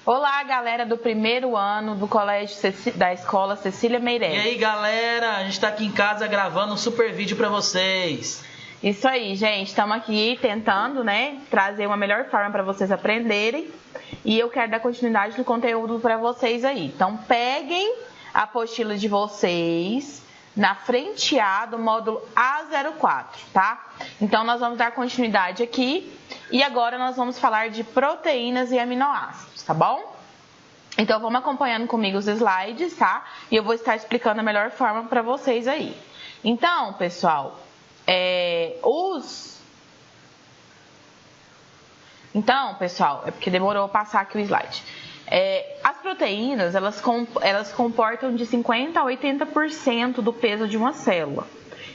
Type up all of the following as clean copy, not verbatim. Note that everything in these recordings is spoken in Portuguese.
Olá, galera do primeiro ano do colégio da escola Cecília Meirelles. E aí, galera, a gente está aqui em casa gravando um super vídeo para vocês. Isso aí, gente, estamos aqui tentando, trazer uma melhor forma para vocês aprenderem. E eu quero dar continuidade no conteúdo para vocês aí. Então, peguem a apostila de vocês na frente A do módulo A04, tá? Então, nós vamos dar continuidade aqui e agora nós vamos falar de proteínas e aminoácidos, tá bom? Então, vamos acompanhando comigo os slides, tá? E eu vou estar explicando a melhor forma para vocês aí. Então, pessoal, Então, pessoal, é porque demorou a passar aqui o slide. As proteínas, elas comportam de 50% a 80% do peso de uma célula.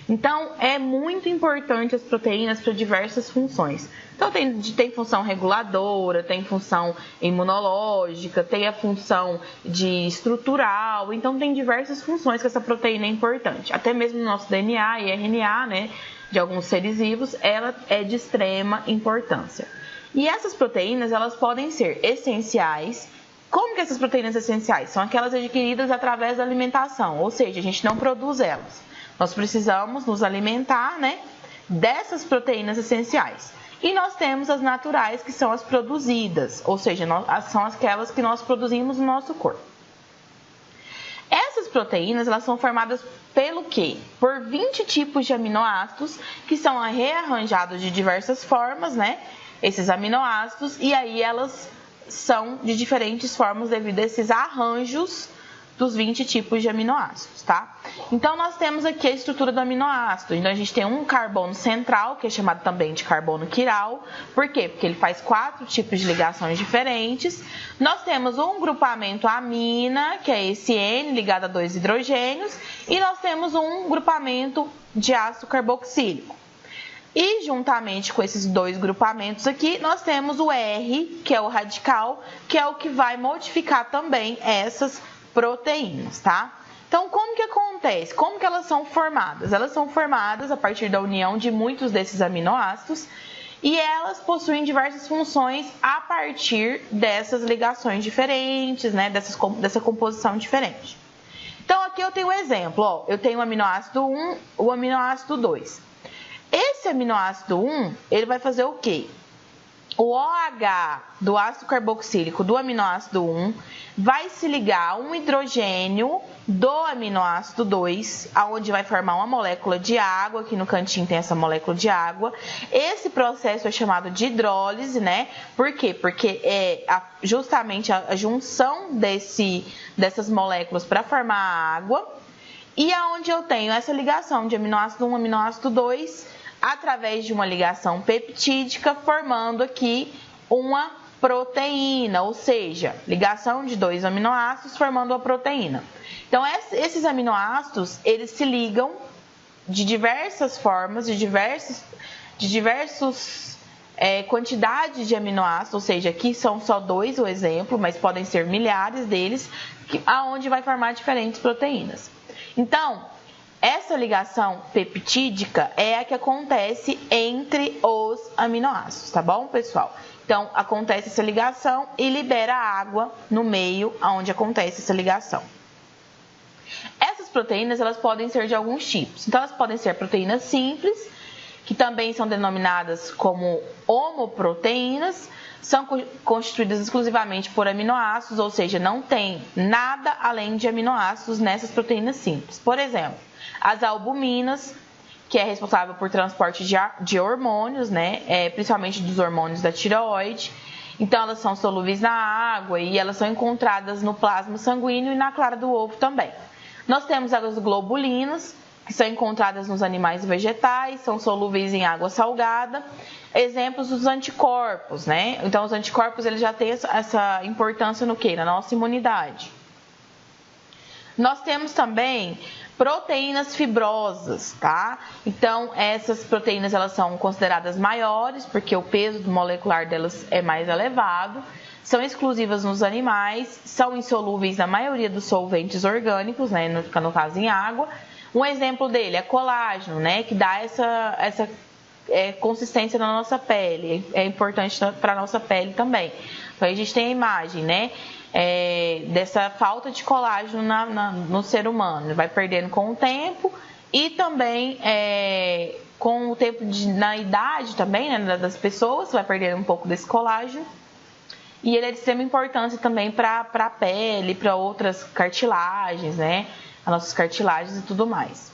Então, é muito importante as proteínas para diversas funções. Então, tem função reguladora, tem função imunológica, tem a função de estrutural. Então, tem diversas funções que essa proteína é importante. Até mesmo no nosso DNA e RNA, de alguns seres vivos, ela é de extrema importância. E essas proteínas, elas podem ser essenciais. Como que essas proteínas essenciais? São aquelas adquiridas através da alimentação, ou seja, a gente não produz elas. Nós precisamos nos alimentar, dessas proteínas essenciais. E nós temos as naturais, que são as produzidas, ou seja, são aquelas que nós produzimos no nosso corpo. Essas proteínas, elas são formadas pelo quê? Por 20 tipos de aminoácidos, que são rearranjados de diversas formas, esses aminoácidos, e aí elas são de diferentes formas devido a esses arranjos dos 20 tipos de aminoácidos, tá? Então, nós temos aqui a estrutura do aminoácido. Então, a gente tem um carbono central, que é chamado também de carbono quiral. Por quê? Porque ele faz 4 tipos de ligações diferentes. Nós temos um grupamento amina, que é esse N ligado a 2 hidrogênios. E nós temos um grupamento de ácido carboxílico. E juntamente com esses 2 grupamentos aqui, nós temos o R, que é o radical, que é o que vai modificar também essas proteínas, tá? Então, como que acontece? Como que elas são formadas? Elas são formadas a partir da união de muitos desses aminoácidos e elas possuem diversas funções a partir dessas ligações diferentes, dessa composição diferente. Então, aqui eu tenho um exemplo, eu tenho o aminoácido 1, o aminoácido 2. Esse aminoácido 1, ele vai fazer o quê? O OH do ácido carboxílico do aminoácido 1 vai se ligar a um hidrogênio do aminoácido 2, onde vai formar uma molécula de água. Aqui no cantinho tem essa molécula de água. Esse processo é chamado de hidrólise, Por quê? Porque é justamente a junção dessas moléculas para formar a água. E aonde eu tenho essa ligação de aminoácido 1 aminoácido 2, através de uma ligação peptídica, formando aqui uma proteína, ou seja, ligação de 2 aminoácidos formando uma proteína. Então, esses aminoácidos, eles se ligam de diversas formas, de diversos quantidades de aminoácidos, ou seja, aqui são só 2 o exemplo, mas podem ser milhares deles, aonde vai formar diferentes proteínas. Então, essa ligação peptídica é a que acontece entre os aminoácidos, tá bom, pessoal? Então, acontece essa ligação e libera água no meio onde acontece essa ligação. Essas proteínas, elas podem ser de alguns tipos. Então, elas podem ser proteínas simples, que também são denominadas como homoproteínas, são constituídas exclusivamente por aminoácidos, ou seja, não tem nada além de aminoácidos nessas proteínas simples. Por exemplo, as albuminas, que é responsável por transporte de hormônios, principalmente dos hormônios da tireoide. Então, elas são solúveis na água e elas são encontradas no plasma sanguíneo e na clara do ovo também. Nós temos as globulinas, que são encontradas nos animais e vegetais, são solúveis em água salgada. Exemplos dos anticorpos, Então, os anticorpos, eles já têm essa importância no quê? Na nossa imunidade. Nós temos também proteínas fibrosas, tá? Então, essas proteínas, elas são consideradas maiores, porque o peso molecular delas é mais elevado, são exclusivas nos animais, são insolúveis na maioria dos solventes orgânicos, no caso em água. Um exemplo dele é colágeno, que dá essa consistência na nossa pele, é importante para a nossa pele também. Então a gente tem a imagem, né, dessa falta de colágeno no ser humano, vai perdendo com o tempo e também com o tempo na idade também, né, das pessoas, vai perdendo um pouco desse colágeno. E ele é de extrema importância também para a pele, para outras cartilagens, né, as nossas cartilagens e tudo mais.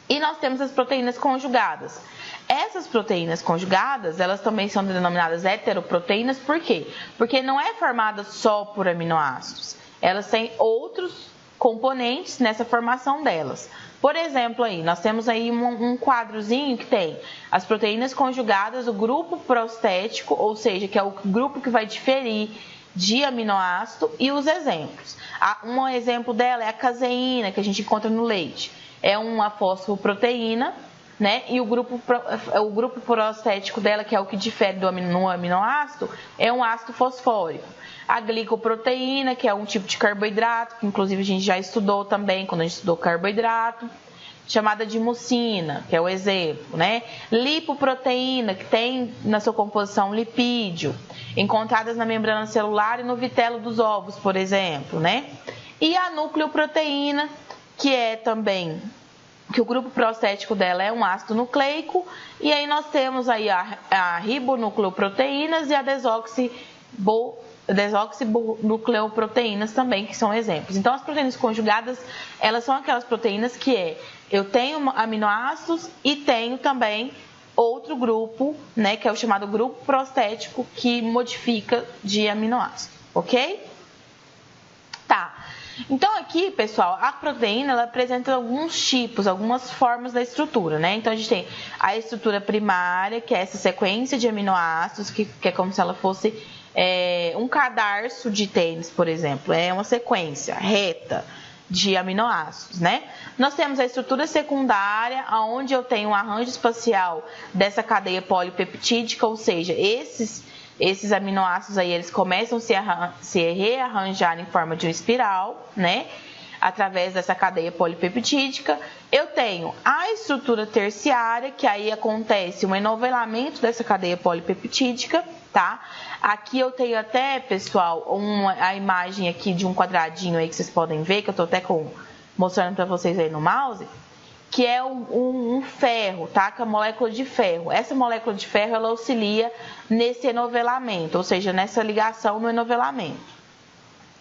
E nós temos as proteínas conjugadas. Essas proteínas conjugadas, elas também são denominadas heteroproteínas, por quê? Porque não é formada só por aminoácidos, elas têm outros componentes nessa formação delas. Por exemplo, aí, nós temos aí um quadrozinho que tem as proteínas conjugadas, o grupo prostético, ou seja, que é o grupo que vai diferir de aminoácido, e os exemplos. Um exemplo dela é a caseína, que a gente encontra no leite. É uma fosfoproteína, né? E o grupo prostético dela, que é o que difere do aminoácido, é um ácido fosfórico. A glicoproteína, que é um tipo de carboidrato, que inclusive a gente já estudou também quando a gente estudou carboidrato, chamada de mucina, que é o exemplo, né? Lipoproteína, que tem na sua composição lipídio, encontradas na membrana celular e no vitelo dos ovos, por exemplo, né? E a nucleoproteína, que é também, que o grupo prostético dela é um ácido nucleico, e aí nós temos aí a ribonucleoproteínas e a desoxinucleoproteínas também, que são exemplos. Então, as proteínas conjugadas, elas são aquelas proteínas que eu tenho aminoácidos e tenho também outro grupo, né, que é o chamado grupo prostético, que modifica de aminoácido, ok? Tá. Então aqui, pessoal, a proteína ela apresenta alguns tipos, algumas formas da estrutura, né? Então a gente tem a estrutura primária, que é essa sequência de aminoácidos, que é como se ela fosse um cadarço de tênis, por exemplo. É uma sequência reta de aminoácidos, né? Nós temos a estrutura secundária, onde eu tenho um arranjo espacial dessa cadeia polipeptídica, ou seja, esses aminoácidos aí, eles começam a se rearranjar em forma de uma espiral, né? Através dessa cadeia polipeptídica. Eu tenho a estrutura terciária, que aí acontece um enovelamento dessa cadeia polipeptídica, tá? Aqui eu tenho até, pessoal, a imagem aqui de um quadradinho aí que vocês podem ver, que eu tô até mostrando para vocês aí no mouse, que é um ferro, tá? Que é a molécula de ferro. Essa molécula de ferro, ela auxilia nesse enovelamento, ou seja, nessa ligação no enovelamento.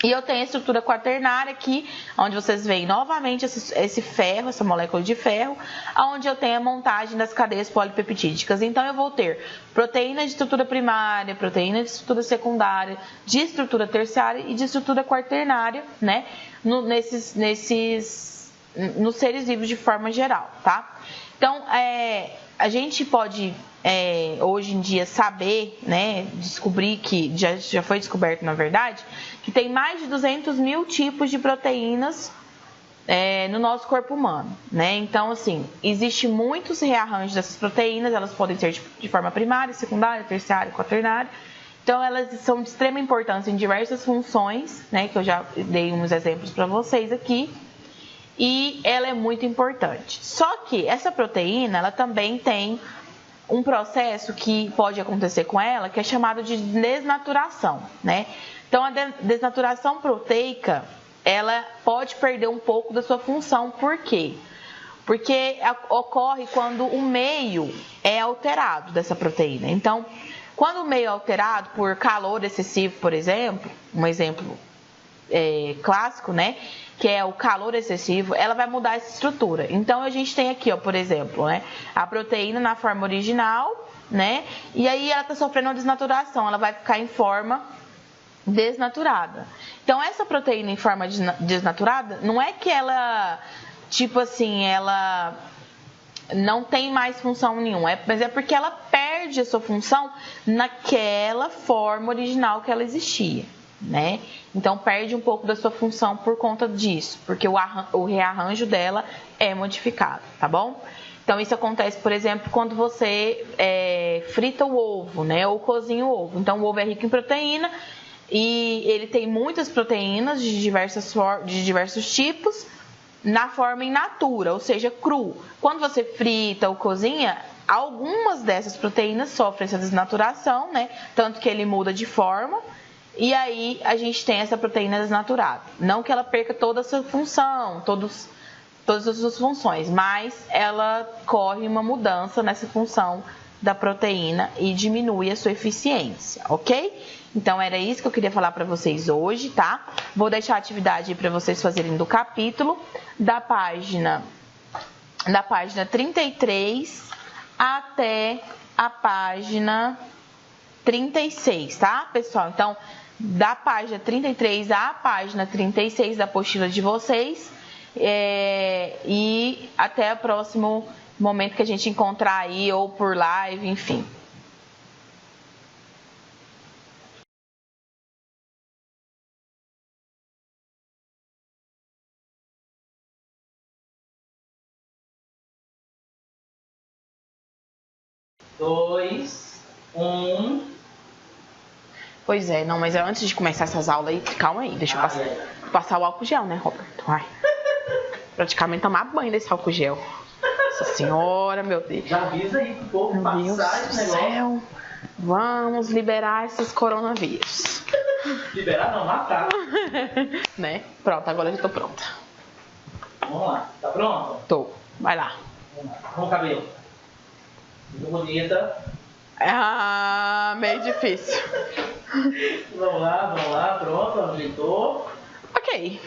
E eu tenho a estrutura quaternária aqui, onde vocês veem novamente esse ferro, essa molécula de ferro, onde eu tenho a montagem das cadeias polipeptídicas. Então, eu vou ter proteína de estrutura primária, proteína de estrutura secundária, de estrutura terciária e de estrutura quaternária, né? Nos seres vivos de forma geral, tá? Então, a gente pode, hoje em dia, saber, né, descobrir que, já foi descoberto, na verdade, que tem mais de 200 mil tipos de proteínas no nosso corpo humano, né? Então, assim, existe muitos rearranjos dessas proteínas, elas podem ser de forma primária, secundária, terciária, quaternária. Então, elas são de extrema importância em diversas funções, né, que eu já dei uns exemplos para vocês aqui. E ela é muito importante. Só que essa proteína, ela também tem um processo que pode acontecer com ela, que é chamado de desnaturação, né? Então, a desnaturação proteica, ela pode perder um pouco da sua função. Por quê? Porque ocorre quando o meio é alterado dessa proteína. Então, quando o meio é alterado por calor excessivo, por exemplo, um exemplo clássico, né? Que é o calor excessivo, ela vai mudar essa estrutura. Então, a gente tem aqui, ó, por exemplo, né, a proteína na forma original, né? E aí ela está sofrendo uma desnaturação, ela vai ficar em forma desnaturada. Então, essa proteína em forma desnaturada, não é que ela, tipo assim, ela não tem mais função nenhuma, mas é porque ela perde a sua função naquela forma original que ela existia, né? Então, perde um pouco da sua função por conta disso, porque o rearranjo dela é modificado, tá bom? Então, isso acontece, por exemplo, quando você frita o ovo, né? Ou cozinha o ovo. Então, o ovo é rico em proteína e ele tem muitas proteínas de diversos tipos na forma in natura, ou seja, cru. Quando você frita ou cozinha, Algumas dessas proteínas sofrem essa desnaturação, né? Tanto que ele muda de forma. E aí a gente tem essa proteína desnaturada. Não que ela perca toda essa função, todas as suas funções, mas ela corre uma mudança nessa função da proteína e diminui a sua eficiência, ok? Então era isso que eu queria falar para vocês hoje, tá? Vou deixar a atividade aí para vocês fazerem do capítulo da página 33 até a página 36, tá, pessoal? Então, da página 33 à página 36 da apostila de vocês, e até o próximo momento que a gente encontrar aí, ou por live, enfim. Dois, um. Pois é, não, mas antes de começar essas aulas aí, calma aí, deixa eu passar o álcool gel, né, Roberto? Vai. Praticamente tomar banho desse álcool gel. Nossa senhora, meu Deus. Já avisa aí pro povo passar esse negócio. Céu. Vamos liberar esses coronavírus. Liberar não, matar. Né? Pronto, agora eu já tô pronta. Vamos lá, tá pronto? Tô. Vai lá. Vamos lá. Vamos, cabelo. Muito bonita. Ah, meio difícil. Vamos lá, pronto, ajeitou. Ok.